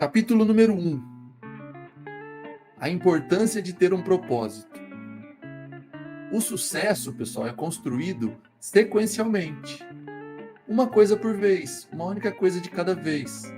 Capítulo número 1. A importância de ter um propósito. O sucesso, pessoal, é construído sequencialmente. Uma coisa por vez, uma única coisa de cada vez.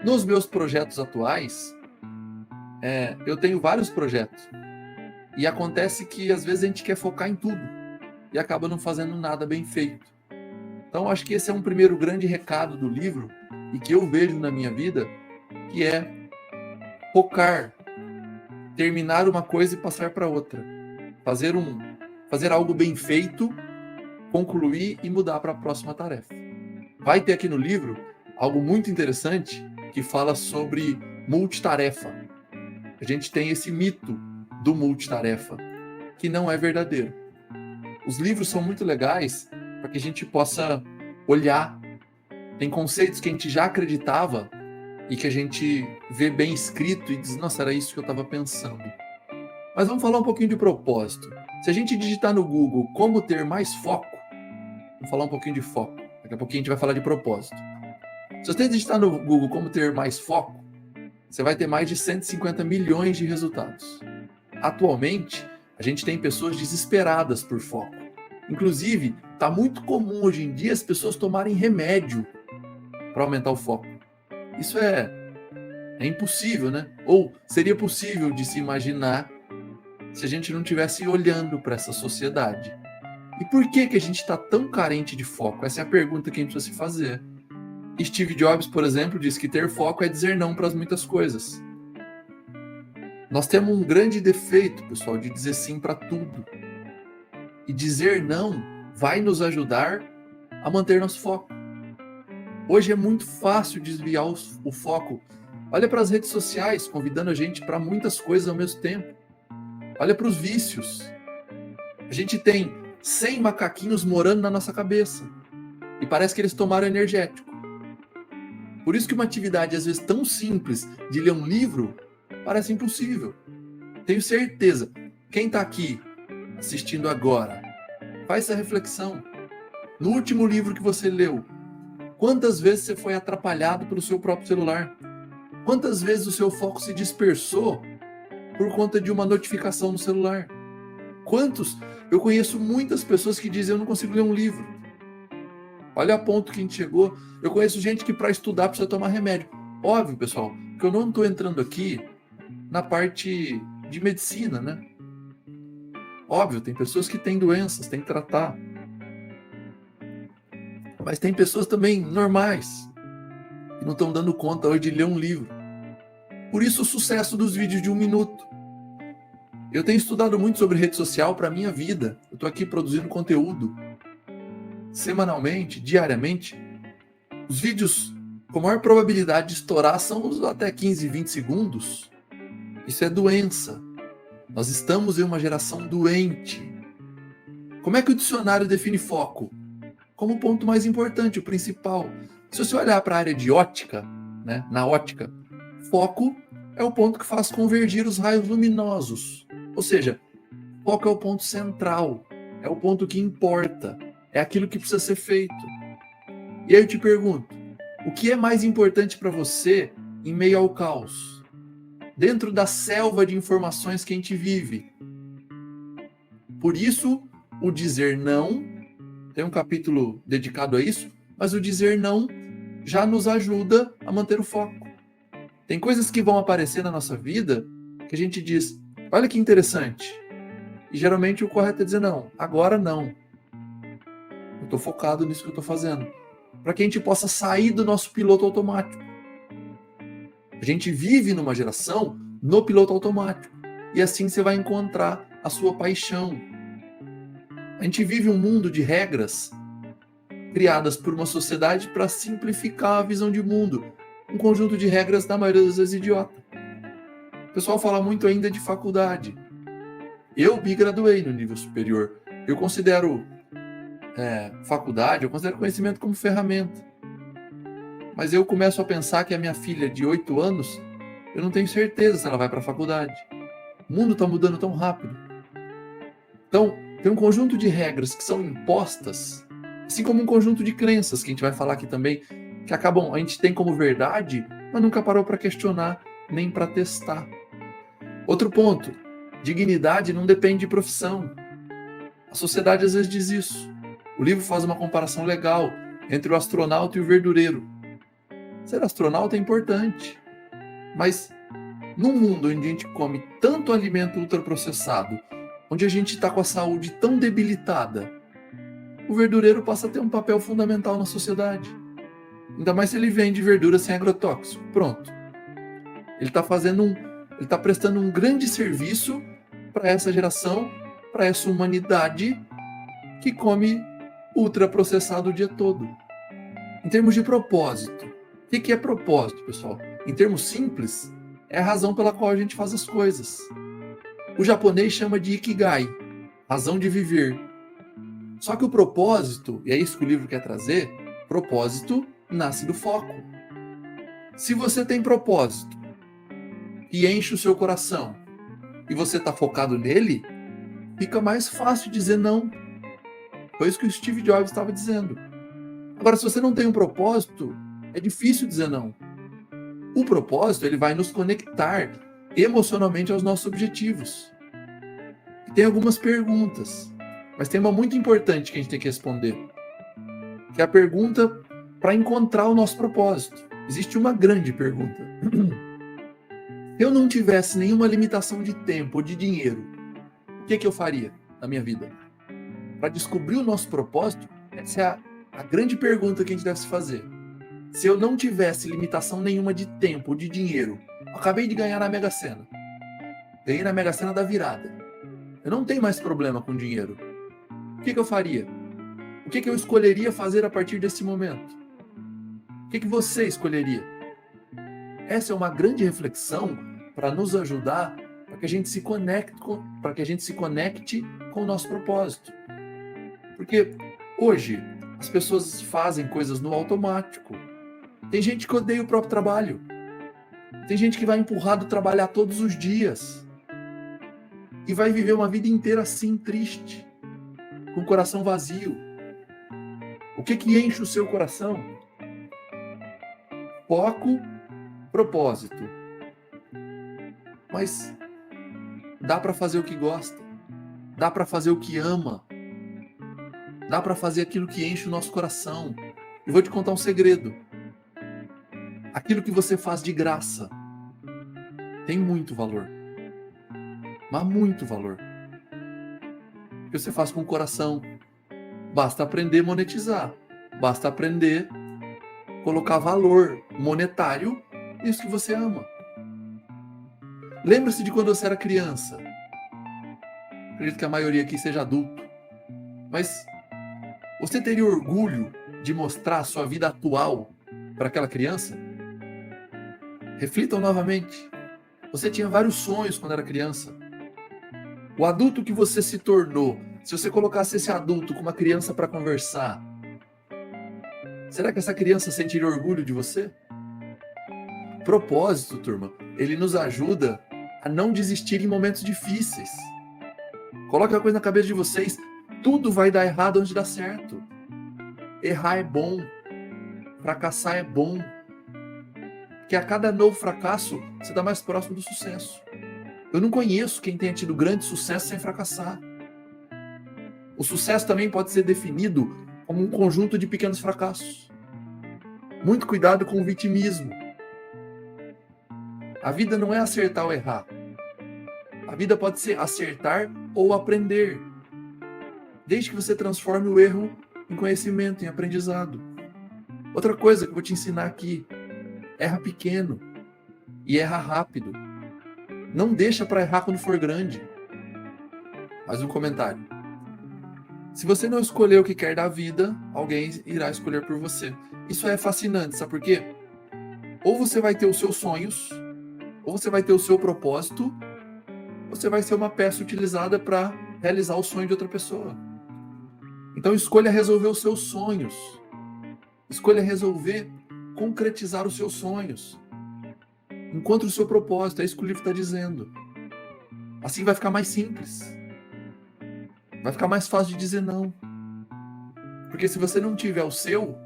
Nos meus projetos atuais, eu tenho vários projetos. E acontece que às vezes a gente quer focar em tudo e acaba não fazendo nada bem feito. Então acho que esse é um primeiro grande recado do livro e que eu vejo na minha vida, que é focar, terminar uma coisa e passar para outra. Fazer algo bem feito, concluir e mudar para a próxima tarefa. Vai ter aqui no livro algo muito interessante que fala sobre multitarefa. A gente tem esse mito do multitarefa, que não é verdadeiro. Os livros são muito legais para que a gente possa olhar. Tem conceitos que a gente já acreditava e que a gente vê bem escrito e diz, nossa, era isso que eu estava pensando. Mas vamos falar um pouquinho de propósito. Se a gente digitar no Google como ter mais foco, vamos falar um pouquinho de foco. Daqui a pouquinho a gente vai falar de propósito. Se você digitar no Google como ter mais foco, você vai ter mais de 150 milhões de resultados. Atualmente, a gente tem pessoas desesperadas por foco. Inclusive, está muito comum hoje em dia as pessoas tomarem remédio para aumentar o foco. Isso é impossível, né? Ou seria possível de se imaginar se a gente não estivesse olhando para essa sociedade. E por que a gente está tão carente de foco? Essa é a pergunta que a gente precisa se fazer. Steve Jobs, por exemplo, diz que ter foco é dizer não para muitas coisas. Nós temos um grande defeito, pessoal, de dizer sim para tudo. E dizer não vai nos ajudar a manter nosso foco. Hoje é muito fácil desviar o foco. Olha para as redes sociais, convidando a gente para muitas coisas ao mesmo tempo. Olha para os vícios. A gente tem 100 macaquinhos morando na nossa cabeça. E parece que eles tomaram energético. Por isso que uma atividade, às vezes, tão simples de ler um livro, parece impossível. Tenho certeza. Quem está aqui assistindo agora, faz essa reflexão. No último livro que você leu, quantas vezes você foi atrapalhado pelo seu próprio celular? Quantas vezes o seu foco se dispersou por conta de uma notificação no celular? Eu conheço muitas pessoas que dizem, eu não consigo ler um livro. Olha a ponto que a gente chegou. Eu conheço gente que para estudar precisa tomar remédio. Óbvio, pessoal, que eu não estou entrando aqui na parte de medicina, né? Óbvio, tem pessoas que têm doenças, tem que tratar. Mas tem pessoas também normais, que não estão dando conta hoje de ler um livro. Por isso o sucesso dos vídeos de 1 minuto. Eu tenho estudado muito sobre rede social para a minha vida. Eu estou aqui produzindo conteúdo semanalmente, diariamente. Os vídeos com maior probabilidade de estourar são os até 15, 20 segundos. Isso é doença. Nós estamos em uma geração doente. Como é que o dicionário define foco? Como o ponto mais importante, o principal. Se você olhar para a área de ótica, né, na ótica, foco é o ponto que faz convergir os raios luminosos. Ou seja, foco é o ponto central, é o ponto que importa, é aquilo que precisa ser feito. E aí eu te pergunto, o que é mais importante para você em meio ao caos? Dentro da selva de informações que a gente vive. Por isso, o dizer não, tem um capítulo dedicado a isso, mas o dizer não já nos ajuda a manter o foco. Tem coisas que vão aparecer na nossa vida que a gente diz, olha que interessante. E geralmente o correto é dizer não, agora não. Eu estou focado nisso que eu estou fazendo. Para que a gente possa sair do nosso piloto automático. A gente vive numa geração no piloto automático. E assim você vai encontrar a sua paixão. A gente vive um mundo de regras criadas por uma sociedade para simplificar a visão de mundo. Um conjunto de regras, na maioria das vezes, idiota. O pessoal fala muito ainda de faculdade. Eu me graduei no nível superior. Eu considero faculdade, eu considero conhecimento como ferramenta. Mas eu começo a pensar que a minha filha de 8 anos, eu não tenho certeza se ela vai para a faculdade. O mundo está mudando tão rápido. Então, tem um conjunto de regras que são impostas, assim como um conjunto de crenças, que a gente vai falar aqui também, que acabam, a gente tem como verdade mas nunca parou para questionar nem para testar. Outro ponto, dignidade não depende de profissão. A sociedade às vezes diz isso. O livro faz uma comparação legal entre o astronauta e o verdureiro. Ser astronauta é importante, mas num mundo onde a gente come tanto alimento ultraprocessado, onde a gente está com a saúde tão debilitada, o verdureiro passa a ter um papel fundamental na sociedade. Ainda mais se ele vende verdura sem agrotóxico. Pronto. Ele está prestando um grande serviço para essa geração, para essa humanidade que come ultraprocessado o dia todo. Em termos de propósito, o que é propósito, pessoal? Em termos simples, é a razão pela qual a gente faz as coisas. O japonês chama de Ikigai, razão de viver. Só que o propósito, e é isso que o livro quer trazer, propósito nasce do foco. Se você tem propósito e enche o seu coração e você está focado nele, fica mais fácil dizer não. Foi isso que o Steve Jobs estava dizendo. Agora, se você não tem um propósito, é difícil dizer não. O propósito, ele vai nos conectar emocionalmente aos nossos objetivos. E tem algumas perguntas, mas tem uma muito importante que a gente tem que responder, que é a pergunta para encontrar o nosso propósito. Existe uma grande pergunta. Se eu não tivesse nenhuma limitação de tempo ou de dinheiro, o que eu faria na minha vida? Para descobrir o nosso propósito, essa é a grande pergunta que a gente deve se fazer. Se eu não tivesse limitação nenhuma de tempo ou de dinheiro, eu acabei de ganhar na Mega Sena. Ganhei na Mega Sena da virada. Eu não tenho mais problema com dinheiro. O que eu faria? O que eu escolheria fazer a partir desse momento? O que você escolheria? Essa é uma grande reflexão para nos ajudar, para que a gente se conecte com o nosso propósito. Porque hoje as pessoas fazem coisas no automático. Tem gente que odeia o próprio trabalho. Tem gente que vai empurrado trabalhar todos os dias e vai viver uma vida inteira assim, triste, com o coração vazio. O que enche o seu coração? Foco, propósito. Mas dá para fazer o que gosta, dá para fazer o que ama, dá para fazer aquilo que enche o nosso coração. Eu vou te contar um segredo. Aquilo que você faz de graça tem muito valor, mas muito valor. O que você faz com o coração, basta aprender a monetizar, basta aprender a colocar valor monetário nisso que você ama. Lembre-se de quando você era criança. Acredito que a maioria aqui seja adulto. Mas você teria orgulho de mostrar a sua vida atual para aquela criança? Reflitam novamente. Você tinha vários sonhos quando era criança. O adulto que você se tornou, se você colocasse esse adulto com uma criança para conversar, será que essa criança sentiria orgulho de você? Propósito, turma, ele nos ajuda a não desistir em momentos difíceis. Coloque uma coisa na cabeça de vocês, tudo vai dar errado antes de dar certo. Errar é bom, fracassar é bom, porque a cada novo fracasso você está mais próximo do sucesso. Eu não conheço quem tenha tido grande sucesso sem fracassar. O sucesso também pode ser definido como um conjunto de pequenos fracassos. Muito cuidado com o vitimismo. A vida não é acertar ou errar. A vida pode ser acertar ou aprender. Desde que você transforme o erro em conhecimento, em aprendizado. Outra coisa que eu vou te ensinar aqui. Erra pequeno e erra rápido. Não deixa para errar quando for grande. Mais um comentário. Se você não escolher o que quer da vida, alguém irá escolher por você. Isso é fascinante, sabe por quê? Ou você vai ter os seus sonhos, ou você vai ter o seu propósito, ou você vai ser uma peça utilizada para realizar o sonho de outra pessoa. Então escolha resolver os seus sonhos. Escolha resolver concretizar os seus sonhos. Encontre o seu propósito, é isso que o livro está dizendo. Assim vai ficar mais simples. Vai ficar mais fácil de dizer não. Porque se você não tiver o seu,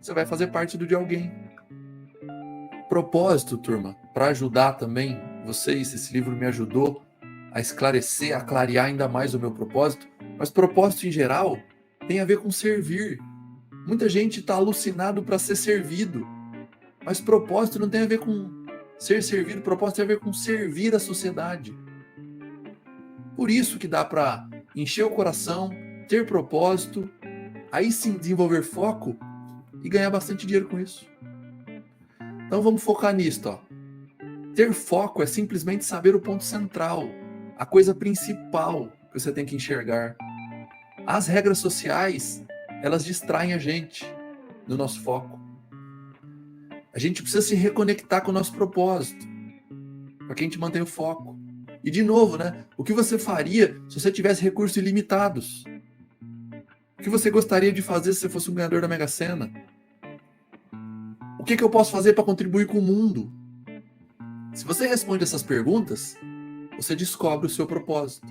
você vai fazer parte do de alguém. Propósito, turma, para ajudar também vocês, esse livro me ajudou a esclarecer, a clarear ainda mais o meu propósito, mas propósito em geral tem a ver com servir. Muita gente está alucinado para ser servido, mas propósito não tem a ver com ser servido, propósito tem a ver com servir a sociedade. Por isso que dá para encher o coração, ter propósito, aí sim desenvolver foco e ganhar bastante dinheiro com isso. Então vamos focar nisto, ó. Ter foco é simplesmente saber o ponto central, a coisa principal que você tem que enxergar. As regras sociais, elas distraem a gente do nosso foco. A gente precisa se reconectar com o nosso propósito, para que a gente mantenha o foco. E de novo, né? O que você faria se você tivesse recursos ilimitados? O que você gostaria de fazer se você fosse um ganhador da Mega Sena? O que eu posso fazer para contribuir com o mundo? Se você responde essas perguntas, você descobre o seu propósito.